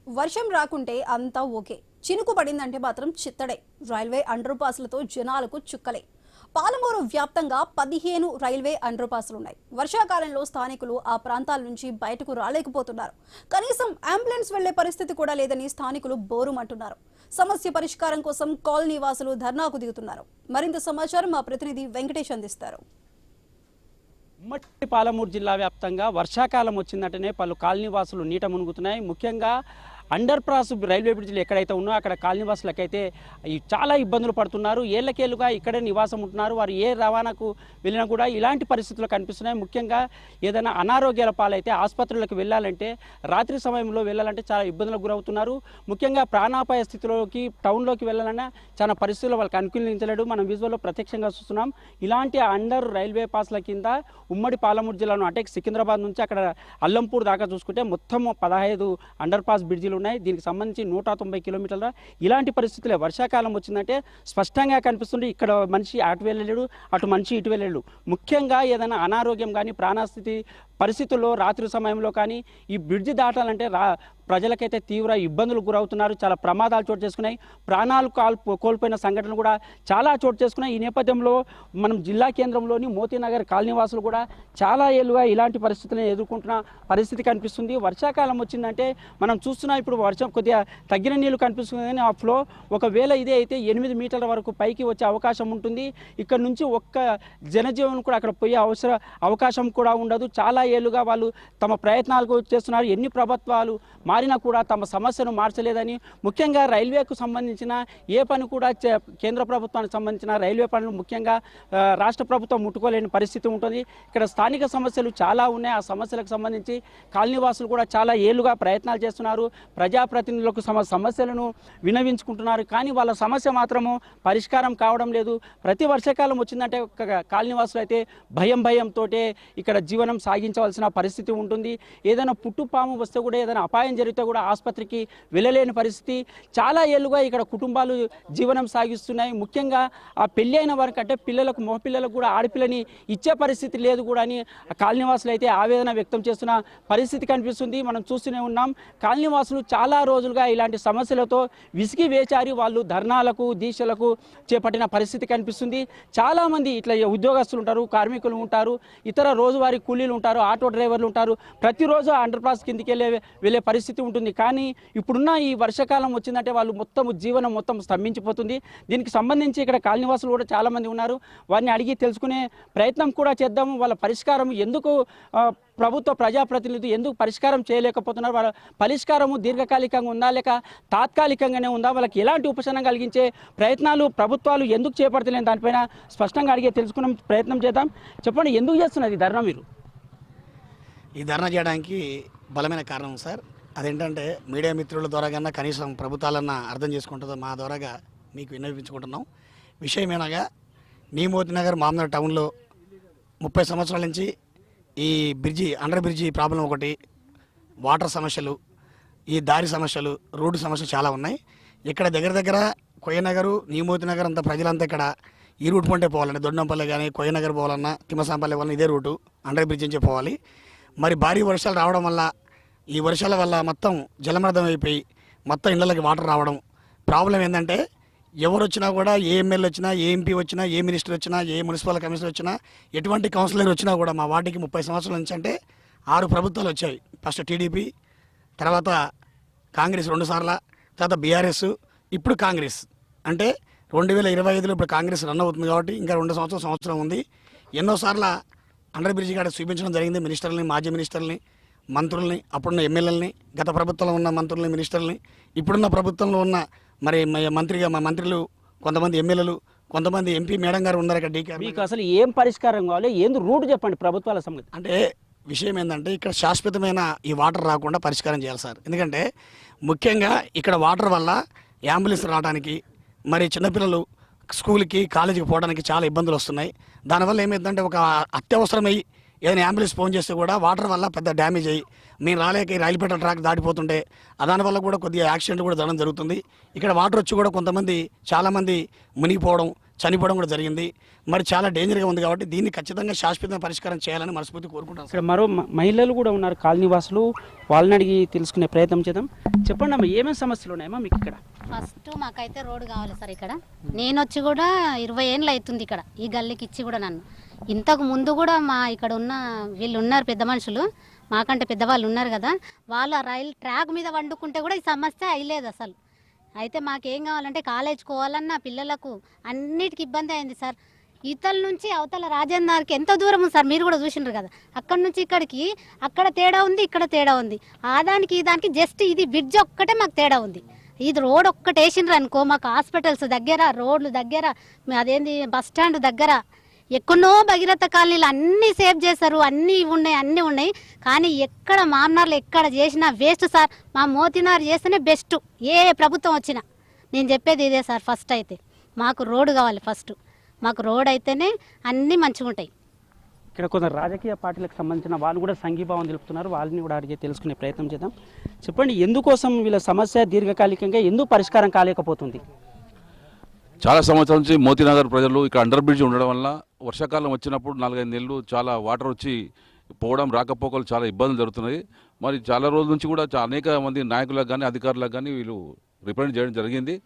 వర్షం రాకుంటే అంతా ఓకే, చినుకు పడిందంటే మాత్రం చిత్తడే. రైల్వే అండర్ పాస్లతో జనాలకు చుక్కలే. పాలమూరు వ్యాప్తంగా 15 రైల్వే అండర్ పాస్లున్నాయి. వర్షాకాలంలో స్థానికులు ఆ ప్రాంతాల నుంచి బయటకు రాలేకపోతున్నారు. కనీసం అంబులెన్స్ వెళ్లే పరిస్థితి కూడా లేదని స్థానికులు బోరుమంటున్నారు. సమస్య పరిష్కారం కోసం కాలనీ వాసులు ధర్నాకు దిగుతున్నారు. మరింత సమాచారం మా ప్రతినిధి వెంకటేష్ అందిస్తారు. ఉమ్మడి పాలమూరు జిల్లా వ్యాప్తంగా వర్షాకాలం వచ్చిందంటేనే పలు కాలనీవాసులు నీట మునుగుతున్నాయి. ముఖ్యంగా అండర్ పాస్ రైల్వే బ్రిడ్జ్లు ఎక్కడైతే ఉన్నాయో అక్కడ కాలనీవాసులకైతే చాలా ఇబ్బందులు పడుతున్నారు. ఏళ్లకేళ్లుగా ఇక్కడే నివాసం ఉంటున్నారు. వారు ఏ రవాణాకు వెళ్ళినా కూడా ఇలాంటి పరిస్థితులు కనిపిస్తున్నాయి. ముఖ్యంగా ఏదైనా అనారోగ్యాల పాలైతే ఆసుపత్రులకు వెళ్ళాలంటే రాత్రి సమయంలో వెళ్ళాలంటే చాలా ఇబ్బందులకు గురవుతున్నారు. ముఖ్యంగా ప్రాణాపాయ స్థితిలోకి టౌన్లోకి వెళ్ళాలన్నా చాలా పరిస్థితులు వాళ్ళకి అనుకూలించలేడు. మనం విజువల్లో ప్రత్యక్షంగా చూస్తున్నాం. ఇలాంటి అండర్ రైల్వే పాస్ల కింద ఉమ్మడి పాలమూరు జిల్లాను అంటే సికింద్రాబాద్ నుంచి అక్కడ అల్లంపూర్ దాకా చూసుకుంటే మొత్తం 15 అండర్ పాస్ బ్రిడ్జిలు ఉన్నాయి. దీనికి సంబంధించి 190 కిలోమీటర్ల ఇలాంటి పరిస్థితులే. వర్షాకాలం వచ్చిందంటే స్పష్టంగా కనిపిస్తుంది. ఇక్కడ మనిషి అటు వెళ్ళలేడు, అటు మనిషి ఇటు వెళ్ళలేడు. ముఖ్యంగా ఏదైనా అనారోగ్యం కానీ ప్రాణస్థితి పరిస్థితుల్లో రాత్రి సమయంలో కానీ ఈ బ్రిడ్జి దాటాలంటే ప్రజలకైతే తీవ్ర ఇబ్బందులు గురవుతున్నారు. చాలా ప్రమాదాలు చోటు చేసుకున్నాయి. ప్రాణాలు కోల్పోయిన సంఘటనలు కూడా చాలా చోటు చేసుకున్నాయి. ఈ నేపథ్యంలో మనం జిల్లా కేంద్రంలోని మోతీనగర్ కాలనీవాసులు కూడా చాలా ఏళ్ళుగా ఇలాంటి పరిస్థితులను ఎదుర్కొంటున్న పరిస్థితి కనిపిస్తుంది. వర్షాకాలం వచ్చిందంటే మనం చూస్తున్నాం, ఇప్పుడు వర్షం కొద్దిగా తగ్గిన నీళ్లు కనిపిస్తుంది కానీ ఆ ఫ్లో ఒకవేళ ఇదే అయితే 8 మీటర్ల వరకు పైకి వచ్చే అవకాశం ఉంటుంది. ఇక్కడ నుంచి ఒక్క జనజీవనం కూడా అక్కడ పోయే అవకాశం కూడా ఉండదు. చాలా ఏళ్ళుగా వాళ్ళు తమ ప్రయత్నాలు చేస్తున్నారు. ఎన్ని ప్రభుత్వాలు మారినా కూడా తమ సమస్యను మార్చలేదని, ముఖ్యంగా రైల్వేకు సంబంధించిన ఏ పని కూడా కేంద్ర ప్రభుత్వానికి సంబంధించిన రైల్వే పనులు ముఖ్యంగా రాష్ట్ర ప్రభుత్వం ముట్టుకోలేని పరిస్థితి ఉంటుంది. ఇక్కడ స్థానిక సమస్యలు చాలా ఉన్నాయి. ఆ సమస్యలకు సంబంధించి కాలనీవాసులు కూడా చాలా ఏళ్ళుగా ప్రయత్నాలు చేస్తున్నారు. ప్రజాప్రతినిధులకు సమస్యలను వినవించుకుంటున్నారు. కానీ వాళ్ళ సమస్య మాత్రము పరిష్కారం కావడం లేదు. ప్రతి వర్షాకాలం వచ్చిందంటే కాలనీవాసులు అయితే భయంతో ఇక్కడ జీవనం సాగించవలసిన పరిస్థితి ఉంటుంది. ఏదైనా పుట్టుపాము వస్తే కూడా ఏదైనా అపాయం జరిగితే కూడా ఆసుపత్రికి వెళ్ళలేని పరిస్థితి. చాలా ఏళ్ళుగా ఇక్కడ కుటుంబాలు జీవనం సాగిస్తున్నాయి. ముఖ్యంగా ఆ పెళ్ళి అయిన వారికి అంటే పిల్లలకు మగపిల్లలకు కూడా ఆడపిల్లని ఇచ్చే పరిస్థితి లేదు కూడా అని కాలనీవాసులు అయితే ఆవేదన వ్యక్తం చేస్తున్న పరిస్థితి కనిపిస్తుంది. మనం చూస్తూనే ఉన్నాం. కాలనీవాసులు చాలా రోజులుగా ఇలాంటి సమస్యలతో విసిగి వేచారి వాళ్ళు ధర్నాలకు దీక్షలకు చేపట్టిన పరిస్థితి కనిపిస్తుంది. చాలామంది ఇట్లా ఉద్యోగస్తులు ఉంటారు, కార్మికులు ఉంటారు, ఇతర రోజువారీ కూలీలు ఉంటారు, ఆటో డ్రైవర్లు ఉంటారు. ప్రతిరోజు అండర్ పాస్ కిందికి వెళ్ళే పరిస్థితి ఉంటుంది. కానీ ఇప్పుడున్న ఈ వర్షాకాలం వచ్చిందంటే వాళ్ళు జీవనం మొత్తం స్తంభించిపోతుంది. దీనికి సంబంధించి ఇక్కడ కాలనీవాసులు కూడా చాలామంది ఉన్నారు. వారిని అడిగి తెలుసుకునే ప్రయత్నం కూడా చేద్దాము. వాళ్ళ పరిష్కారం ఎందుకు ప్రభుత్వ ప్రజాప్రతినిధులు ఎందుకు పరిష్కారం చేయలేకపోతున్నారు, వాళ్ళ పరిష్కారము దీర్ఘకాలికంగా ఉందా లేక తాత్కాలికంగానే ఉందా, వాళ్ళకి ఎలాంటి ఉపశమనం కలిగించే ప్రయత్నాలు ప్రభుత్వాలు ఎందుకు చేపడతలేని దానిపైన స్పష్టంగా అడిగే తెలుసుకునే ప్రయత్నం చేద్దాం. చెప్పండి, ఎందుకు చేస్తున్నారు ఈ ధర్నా? మీరు ఈ ధర్నా చేయడానికి బలమైన కారణం సార్. అదేంటంటే మీడియా మిత్రుల ద్వారా కన్నా కనీసం ప్రభుత్వాలన్నా అర్థం చేసుకుంటుందో మా ద్వారాగా మీకు విన్నవించుకుంటున్నాం. విషయమేనగా మోతీనగర్ మామనగర్ టౌన్లో 30 సంవత్సరాల నుంచి ఈ అండర్ బ్రిడ్జి ప్రాబ్లం ఒకటి, వాటర్ సమస్యలు, ఈ దారి సమస్యలు, రోడ్డు సమస్యలు చాలా ఉన్నాయి. ఇక్కడ దగ్గర కొయ్యనగరు మోతీనగర్ అంతా ప్రజలంతా ఇక్కడ ఈ రూట్ పంటే పోవాలండి. దొడ్డంపల్లి కానీ కొయ్యనగర్ పోవాలన్నా తిమ్మసాంపల్లి పోవాలన్నా ఇదే రూటు అండర్ బ్రిడ్జ్ నుంచి పోవాలి. మరి భారీ వర్షాలు రావడం వల్ల ఈ వర్షాల వల్ల మొత్తం జలమర్థం అయిపోయి మొత్తం ఇళ్ళకి వాటర్ రావడం. ప్రాబ్లం ఏంటంటే ఎవరు వచ్చినా కూడా, ఏ ఎమ్మెల్యే వచ్చినా, ఏ ఎంపీ వచ్చినా, ఏ మినిస్టర్ వచ్చినా, ఏ మున్సిపల్ కమిషనర్ వచ్చినా, ఎటువంటి కౌన్సిలర్ వచ్చినా కూడా మా వార్డుకి 30 సంవత్సరాల నుంచి అంటే 6 ప్రభుత్వాలు వచ్చాయి. ఫస్ట్ టీడీపీ, తర్వాత కాంగ్రెస్ 2 సార్లు, తర్వాత బీఆర్ఎస్, ఇప్పుడు కాంగ్రెస్. అంటే 2025లో ఇప్పుడు కాంగ్రెస్ రన్ అవుతుంది కాబట్టి ఇంకా 2 సంవత్సరం ఉంది. ఎన్నోసార్లు అండర్ బ్రిడ్జి కాడ చూపించడం జరిగింది. మినిస్టర్ని, మాజీ మినిస్టర్ని, మంత్రుల్ని, అప్పుడున్న ఎమ్మెల్యేలని, గత ప్రభుత్వంలో ఉన్న మంత్రుల్ని, మినిస్టర్ని, ఇప్పుడున్న ప్రభుత్వంలో ఉన్న మరి మా మంత్రులు, కొంతమంది ఎమ్మెల్యేలు, కొంతమంది ఎంపీ మేడం గారు ఉన్నారు ఇక్కడ. మీకు అసలు ఏం పరిష్కారం కావాలి, ఏంది రూట్ చెప్పండి ప్రభుత్వాల సంగతి. అంటే విషయం ఏంటంటే ఇక్కడ శాశ్వతమైన ఈ వాటర్ రాకుండా పరిష్కారం చేయాలి సార్. ఎందుకంటే ముఖ్యంగా ఇక్కడ వాటర్ వల్ల అంబులెన్స్ రావడానికి, మరి చిన్నపిల్లలు స్కూల్కి కాలేజీకి పోవడానికి చాలా ఇబ్బందులు వస్తున్నాయి. దానివల్ల ఏమైందంటే ఒక అత్యవసరమై ఏదైనా అంబులెన్స్ ఫోన్ చేస్తే కూడా వాటర్ వల్ల పెద్ద డ్యామేజ్ అయ్యి మేము రాలేక ఈ రైలుపేట ట్రాక్ దాటిపోతుంటే దానివల్ల కూడా కొద్దిగా యాక్సిడెంట్ కూడా జరగడం జరుగుతుంది. ఇక్కడ వాటర్ వచ్చి కూడా కొంతమంది చాలామంది మునిగిపోవడం చనిపోవడం కూడా జరిగింది. మరి చాలా డేంజర్గా ఉంది కాబట్టి దీన్ని ఖచ్చితంగా శాశ్వతంగా పరిష్కారం చేయాలని మనస్ఫూర్తి కోరుకుంటాం. ఇక్కడ మరో మహిళలు కూడా ఉన్నారు, కాలనీ వాసులు. వాళ్ళని అడిగి తెలుసుకునే ప్రయత్నం చేద్దాం. చెప్పండి అమ్మా, ఏమేమి సమస్యలు ఉన్నాయమ్మా మీకు ఇక్కడ? ఫస్ట్ మాకైతే రోడ్డు కావాలి సార్. ఇక్కడ నేను వచ్చి కూడా 20 ఏళ్ళు అవుతుంది ఇక్కడ ఈ గల్లీకి ఇచ్చి కూడా. నన్ను ఇంతకు ముందు కూడా మా ఇక్కడ ఉన్న వీళ్ళు ఉన్నారు పెద్ద మనుషులు, మాకంటే పెద్దవాళ్ళు ఉన్నారు కదా, వాళ్ళు ఆ రైలు ట్రాక్ మీద వండుకుంటే కూడా ఈ సమస్య అయ్యలేదు అసలు. అయితే మాకేం కావాలంటే కాలేజ్ పోవాలన్నా పిల్లలకు అన్నిటికీ ఇబ్బంది అయింది సార్. ఇతల నుంచి అవతల రాజేందర్కి ఎంత దూరం ఉంది సార్, మీరు కూడా చూసినారు కదా. అక్కడ నుంచి ఇక్కడికి అక్కడ తేడా ఉంది, ఇక్కడ తేడా ఉంది. ఆ దానికి ఈ దానికి జస్ట్ ఇది బ్రిడ్జ్ ఒక్కటే మాకు తేడా ఉంది. ఇది రోడ్ ఒక్కటి వేసిండ్రు అనుకో మాకు హాస్పిటల్స్ దగ్గర, రోడ్లు దగ్గర, అదేంది బస్ స్టాండ్ దగ్గర, ఎక్కడో భగీరథ కాలనీలు అన్నీ సేవ్ చేశారు, అన్నీ ఉన్నాయి. కానీ ఎక్కడ మామనార్లు ఎక్కడ చేసినా వేస్ట్ సార్. మా మోతినార్ చేస్తేనే బెస్ట్ ఏ ప్రభుత్వం వచ్చినా. నేను చెప్పేది ఇదే సార్. ఫస్ట్ అయితే మాకు రోడ్డు కావాలి. ఫస్ట్ మాకు రోడ్ అయితేనే అన్నీ మంచిగా ఉంటాయి. ఇక్కడ కొందరు రాజకీయ పార్టీలకు సంబంధించిన వాళ్ళు కూడా సంఘీభావం తెలుపుతున్నారు. వాళ్ళని కూడా అడిగి తెలుసుకునే ప్రయత్నం చేద్దాం. చెప్పండి, ఎందుకోసం వీళ్ళ సమస్య దీర్ఘకాలికంగా ఎందుకు పరిష్కారం కాలేకపోతుంది? చాలా సంవత్సరాల నుంచి మోతీనగర్ ప్రజలు ఇక్కడ అండర్ బ్రిడ్జ్ ఉండడం వల్ల వర్షాకాలం వచ్చినప్పుడు 4-5 నెలలు చాలా వాటర్ వచ్చి పోవడం, రాకపోకలు చాలా ఇబ్బందులు జరుగుతున్నాయి. మరి చాలా రోజుల నుంచి కూడా అనేక మంది నాయకులకు కానీ అధికారులకు కానీ వీళ్ళు రిప్రజెంట్ చేయడం జరిగింది.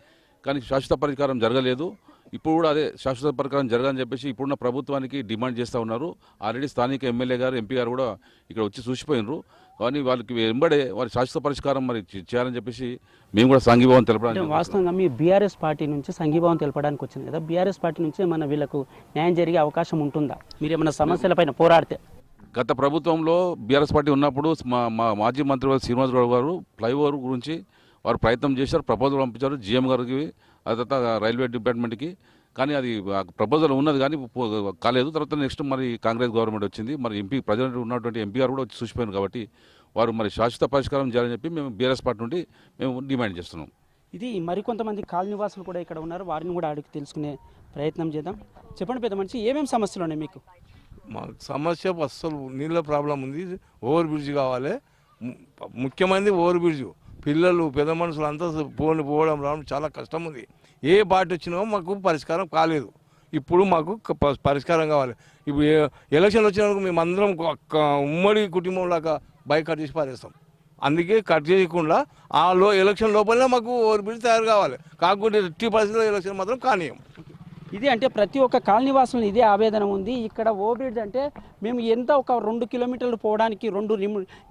కానీ శాశ్వత పరిష్కారం జరగలేదు. ఇప్పుడు కూడా అదే శాశ్వత పరిష్కారం జరగాలని చెప్పేసి ఇప్పుడున్న ప్రభుత్వానికి డిమాండ్ చేస్తూ ఉన్నారు. ఆల్రెడీ స్థానిక ఎమ్మెల్యే గారు, ఎంపీ గారు కూడా ఇక్కడ వచ్చి చూసిపోయినారు. కానీ వాళ్ళకి వెంబడే వారి శాశ్వత పరిష్కారం మరి చేయాలని చెప్పేసి మేము కూడా సంఘీభావం తెలపడానికి. వాస్తవంగా మీ బీఆర్ఎస్ పార్టీ నుంచి సంఘీభావం తెలపడానికి వచ్చింది కదా, బీఆర్ఎస్ పార్టీ నుంచి ఏమన్నా వీళ్ళకు న్యాయం జరిగే అవకాశం ఉంటుందా? మీరు ఏమన్నా సమస్యలపైన పోరాడితే? గత ప్రభుత్వంలో బీఆర్ఎస్ పార్టీ ఉన్నప్పుడు మా మాజీ మంత్రి శ్రీనివాసరావు గారు ఫ్లైఓవర్ గురించి వారు ప్రయత్నం చేశారు, ప్రపోజల్ పంపించారు జీఎం గారికి, ఆ తర్వాత రైల్వే డిపార్ట్మెంట్కి. కానీ అది ప్రపోజల్ ఉన్నది కానీ కాలేదు. తర్వాత నెక్స్ట్ మరి కాంగ్రెస్ గవర్నమెంట్ వచ్చింది. మరి ఎంపీ ప్రజెంట్ ఉన్నటువంటి ఎంపీ గారు కూడా వచ్చి చూసిపోయారు. కాబట్టి వారు మరి శాశ్వత పరిష్కారం చేయాలని చెప్పి మేము బీఆర్ఎస్ పార్టీ నుండి మేము డిమాండ్ చేస్తున్నాం. ఇది మరికొంతమంది కాలనీవాసులు కూడా ఇక్కడ ఉన్నారు, వారిని కూడా అడిగి తెలుసుకునే ప్రయత్నం చేద్దాం. చెప్పండి పెద్ద మనిషి, ఏమేమి సమస్యలు ఉన్నాయి మీకు? మాకు సమస్య అస్సలు నీళ్ళ ప్రాబ్లం ఉంది. ఓవర్ బ్రిడ్జ్ కావాలి, ముఖ్యమైనది ఓవర్ బ్రిడ్జ్. పిల్లలు పెద్ద మనుషులు అంతా పోవడం రావడం చాలా కష్టం ఉంది. ఏ పార్టీ వచ్చినా మాకు పరిష్కారం కాలేదు. ఇప్పుడు మాకు పరిష్కారం కావాలి. ఇప్పుడు ఎలక్షన్లు వచ్చినందుకు మేమందరం ఉమ్మడి కుటుంబం లాగా బైక్ కట్ చేసి పారేస్తాం. అందుకే కట్ చేయకుండా ఎలక్షన్ లోపలనే మాకు ఓవర్ బ్రిడ్జ్ తయారు కావాలి. కాకుండా 80% ఎలక్షన్ మాత్రం కానీయం. ఇది అంటే ప్రతి ఒక్క కాలనీవాసులను ఇదే ఆవేదన ఉంది. ఇక్కడ ఓబ్రిడ్జ్ అంటే మేము ఎంత ఒక 2 కిలోమీటర్లు పోవడానికి 2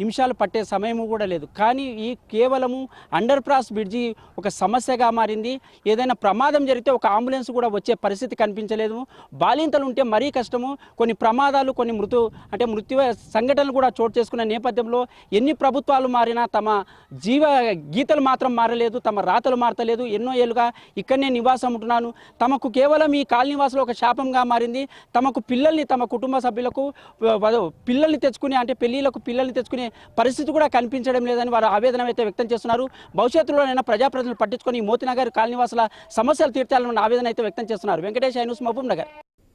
నిమిషాలు పట్టే సమయం కూడా లేదు. కానీ ఈ కేవలము అండర్ పాస్ బ్రిడ్జి ఒక సమస్యగా మారింది. ఏదైనా ప్రమాదం జరిగితే ఒక అంబులెన్స్ కూడా వచ్చే పరిస్థితి కనిపించలేదు. బాలింతలు ఉంటే మరీ కష్టము. కొన్ని ప్రమాదాలు, కొన్ని మృత్యు సంఘటనలు కూడా చోటు చేసుకున్న నేపథ్యంలో ఎన్ని ప్రభుత్వాలు మారినా తమ జీవ గీతలు మాత్రం మారలేదు, తమ రాతలు మారతలేదు. ఎన్నో ఏళ్ళుగా ఇక్కడనే నివాసం ఉంటున్నాను. తమకు కేవలం ఈ కాలనీవాసులు ఒక శాపంగా మారింది. తమకు పిల్లల్ని, తమ కుటుంబ సభ్యులకు పిల్లల్ని తెచ్చుకునే అంటే పెళ్లిళ్లకు పిల్లల్ని తెచ్చుకునే పరిస్థితి కూడా కనిపించడం లేదని వారు ఆవేదన అయితే వ్యక్తం చేస్తున్నారు. భవిష్యత్తులోనైనా ప్రజాప్రతినిధులు పట్టించుకొని ఈ మోతీనగర్ కాలనీవాసుల సమస్యలు తీర్చాలని ఆవేదన అయితే వ్యక్తం చేస్తున్నారు. వెంకటేష్, న్యూస్, మహబూబ్ నగర్.